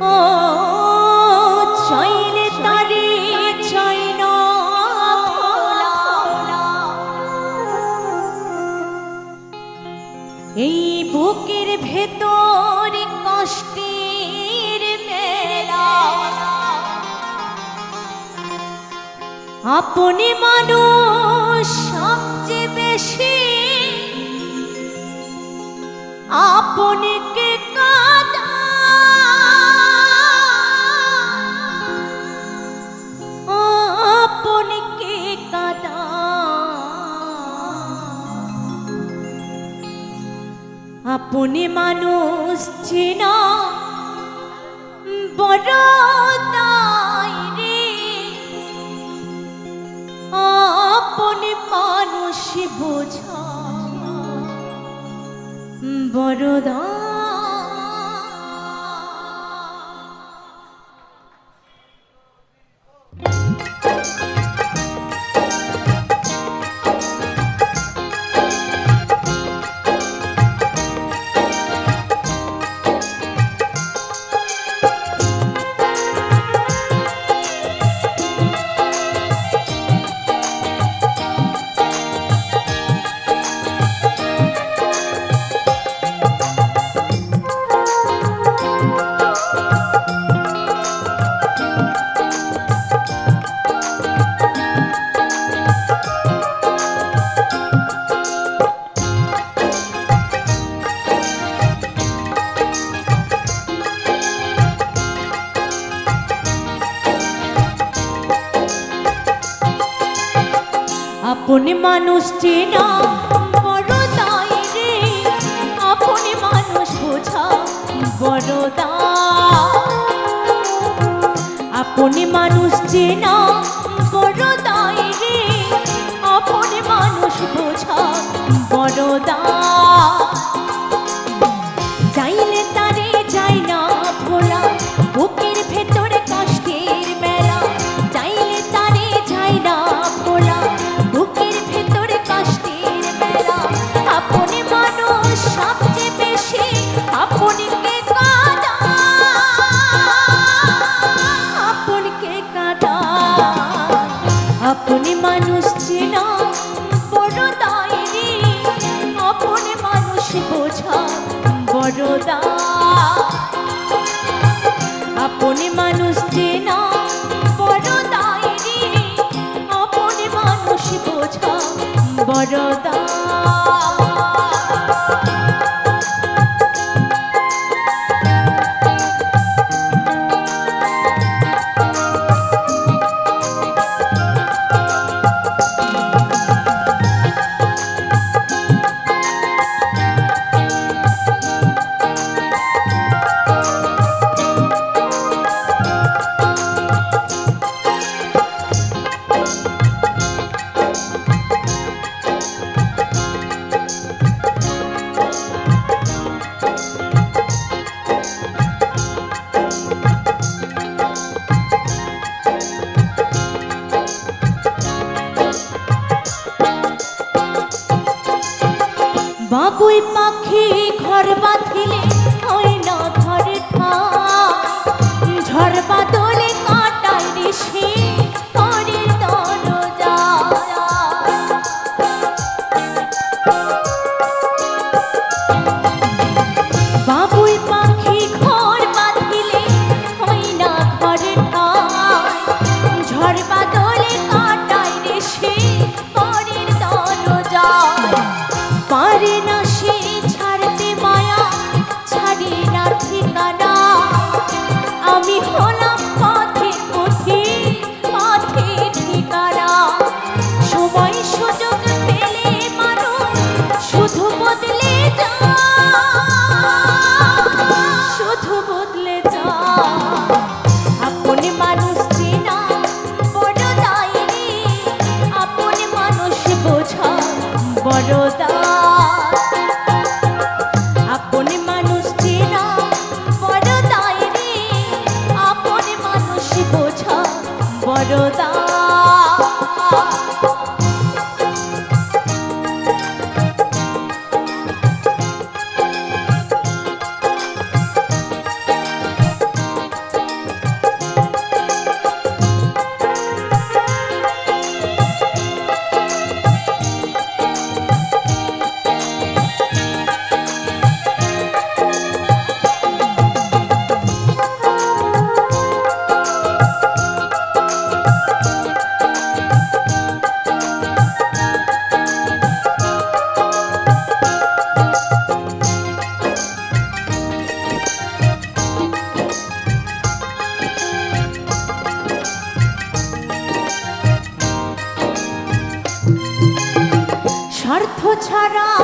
ও চাইলে তারে চাই না ভোলা, এই বুকের ভেতর কষ্টের মেলা, আপনি মানুষ সবচেয়ে বেশি আপনকে কাঁদা, আপনকে কাঁদা, আপনি মানুষ চেনা বড় দায় রে, আপনি মানুষ বোঝা বড় দায়। আপনি মানুষ চেনা বড় দায় রে, আপনি মানুষ বোঝা বড় দায়, আপনি মানুষ চেনা বড় দায় রে, আপনি মানুষ বোঝা বড় দায়, চাইলে তারে যায় না ভোলা, বুকের ভেতরে কষ্টের মেলা, চাইলে তারে যায় না ভোলা, বুকের ভেতরে কষ্টের মেলা, আপনি মানুষ সবচেয়ে বেশি আপনকে কাঁদা, আপনকে কাঁদা, আপনি মানুষ চেনা বড় দায় রে, আপনি মানুষ বোঝা বড় দায়, আপনি মানুষ চেনা বড় দায় রে, আপনি মানুষ বোঝা বড় দায়। বাবুই পাখি ঘর বাঁধিলে হয় না ঘরে ঠাঁই, ঝড় বাদলে কাটায় রে সে ঘরের দরজা, বাবুই পাখি ঘর বাঁধিলে হয় না ঘরে ঠাঁই, ঝড় বাদলে কাটায় রে সে ঘরের দরজা, পারে না সে ছাড়তে মায়া, ছাড়ে না ঠিকানা, আমি হলাম পথে পথে পথে ঠিকানা, সময় সুযোগ পেলে মানুষ শুধু বদলে যায়, শুধু বদলে যায়, আপনি মানুষ চেনা বড় দায় রে, আপনি মানুষ বোঝা বড় দায়, আপনি মানুষ চেনা বড় দায় রে, আপনি মানুষ বোঝা বড় দায়। ছাড়া